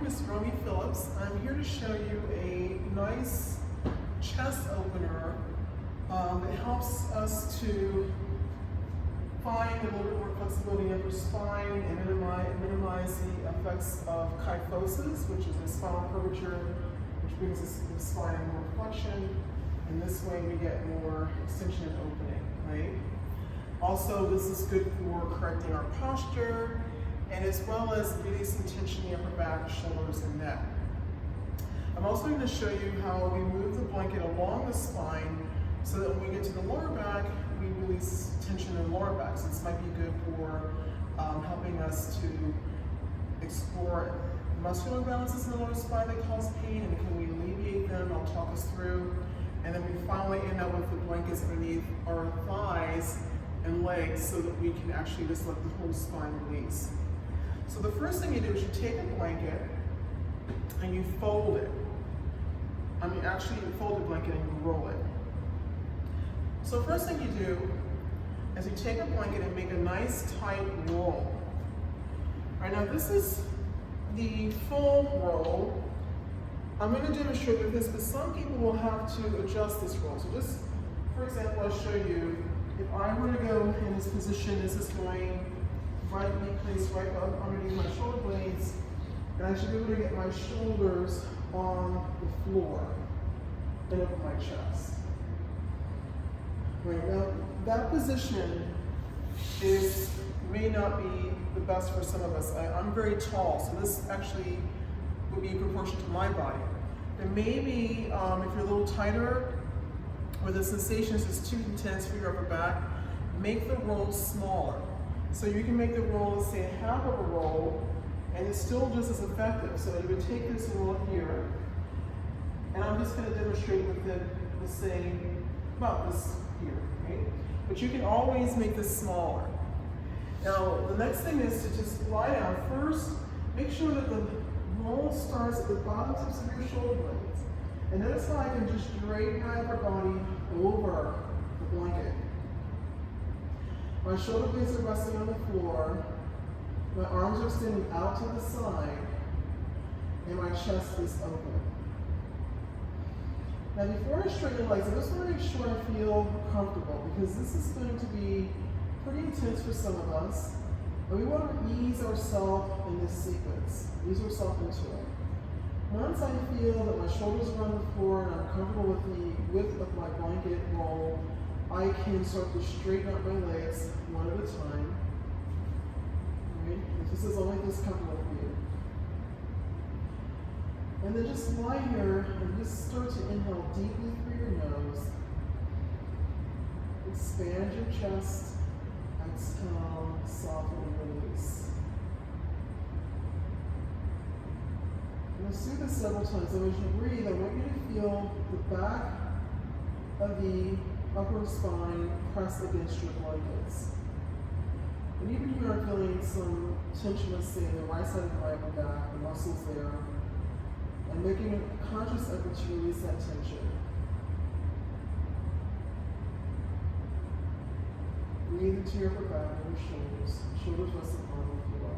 is Romy Phillips. I'm here to show you a nice chest opener that helps us to find a little bit more flexibility in your spine and minimize the effects of kyphosis, which is a spinal curvature, which brings the spine more flexion, and this way we get more extension and opening, right? Also, this is good for correcting our posture, and as well as releasing tension in the upper back, shoulders, and neck. I'm also going to show you how we move the blanket along the spine so that when we get to the lower back, we release tension in the lower back. So this might be good for helping us to explore muscular imbalances in the lower spine that cause pain, and can we alleviate them? I'll talk us through. And then we finally end up with the blankets underneath our thighs and legs so that we can actually just let the whole spine release. So the first thing you do is you take a blanket and you fold it. Actually you fold the blanket and you roll it. So first thing you do is you take a blanket and make a nice tight roll. All right, now this is the full roll. I'm going to demonstrate with this, but some people will have to adjust this roll. So just, for example, I'll show you, if I were to go in this position, this is going right in place right up underneath my shoulder blades, and I should be able to get my shoulders on the floor and over my chest. Right, now that position may not be the best for some of us. I'm very tall, so this actually would be in proportion to my body. And maybe if you're a little tighter, or the sensation is just too intense for your upper back, make the roll smaller. So you can make the roll, let's say, half of a roll, and it's still just as effective. So you would take this and roll it here, and I'm just going to demonstrate with it, let's say, about this here, right? But you can always make this smaller. Now, the next thing is to just lie down. First, make sure that the roll starts at the bottom tips of your shoulder blades. And notice how I can just drape my upper body over the blanket. My shoulder blades are resting on the floor, my arms are extending out to the side, and my chest is open. Now before I straighten the legs, I just want to make sure I feel comfortable, because this is going to be pretty intense for some of us, and we want to ease ourselves in this sequence, ease ourselves into it. Once I feel that my shoulders are on the floor and I'm comfortable with the width of my blanket roll, I can start to straighten out my legs one at a time. Right? If this is only this comfortable for you. And then just lie here and just start to inhale deeply through your nose. Expand your chest. Exhale, soften and release. And let's do this several times. So as you breathe, I want you to feel the back of the upper spine press against your blankets. And even if you are feeling some tension, let's say, in the right side of the upper back, the muscles there, and making a conscious effort to release that tension. Breathe into your upper back and your shoulders. Shoulders rest upon the floor.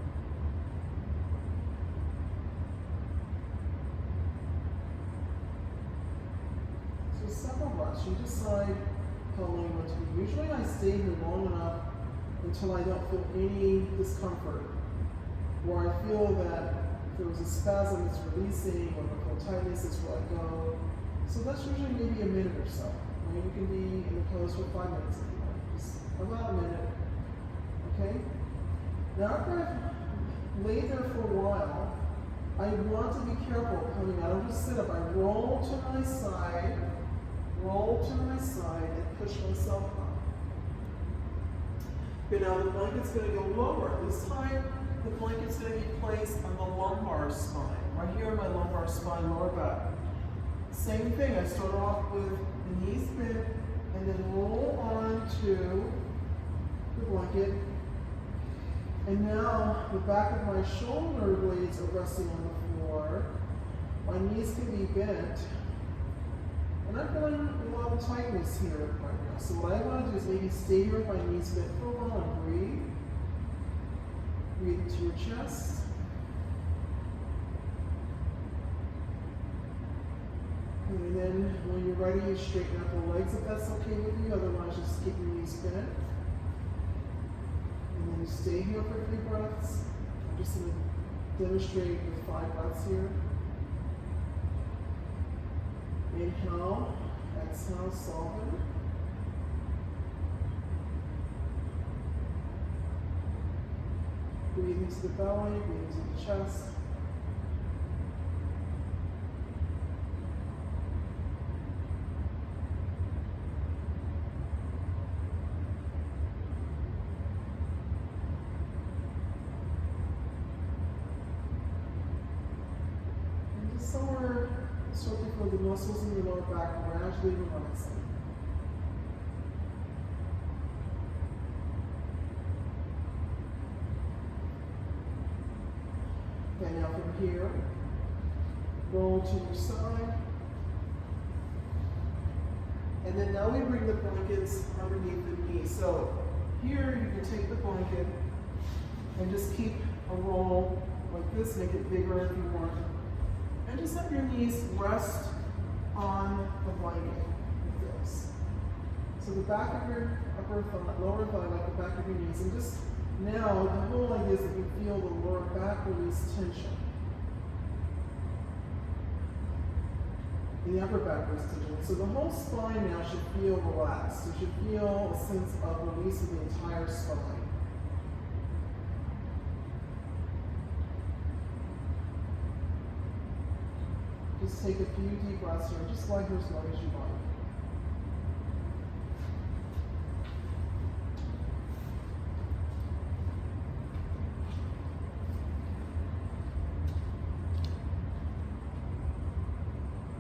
So several breaths. You decide how long you want to be. Usually I stay here long enough until I don't feel any discomfort, or I feel that if there was a spasm, it's releasing, or if I feel tightness, it's where I go. So that's usually maybe a minute or so. I mean, you can be in the pose for 5 minutes if you want. Just about a minute. Okay? Now after I've laid there for a while, I want to be careful coming out. I don't just sit up. I roll to my side, and push myself up. Okay, now the blanket's going to go lower. This time, the blanket's going to be placed on the lumbar spine, right here on my lumbar spine, lower back. Same thing, I start off with the knees bent, and then roll onto the blanket. And now the back of my shoulder blades are resting on the floor. My knees can be bent. And I'm feeling a lot of tightness here right now. So what I want to do is maybe stay here with my knees bent for a while and breathe. Breathe into your chest. And then when you're ready, you straighten out the legs if that's okay with you. Otherwise, just keep your knees bent. And then you stay here for 3 breaths. I'm just going to demonstrate with 5 breaths here. Inhale, exhale, soften. Breathe into the belly, breathe into the chest. Somewhere, start to feel the muscles in your lower back gradually relaxing. Okay, now from here, roll to your side. And then now we bring the blankets underneath the knees. So here you can take the blanket and just keep a roll like this, make it bigger if you want. And just let your knees rest on the blanket like this. So the back of your upper thigh, lower thigh, like the back of your knees. And just now, the whole idea is that you feel the lower back release tension. The upper back release tension. So the whole spine now should feel relaxed. You should feel a sense of release of the entire spine. Just take a few deep breaths here, just lie here as long as you like.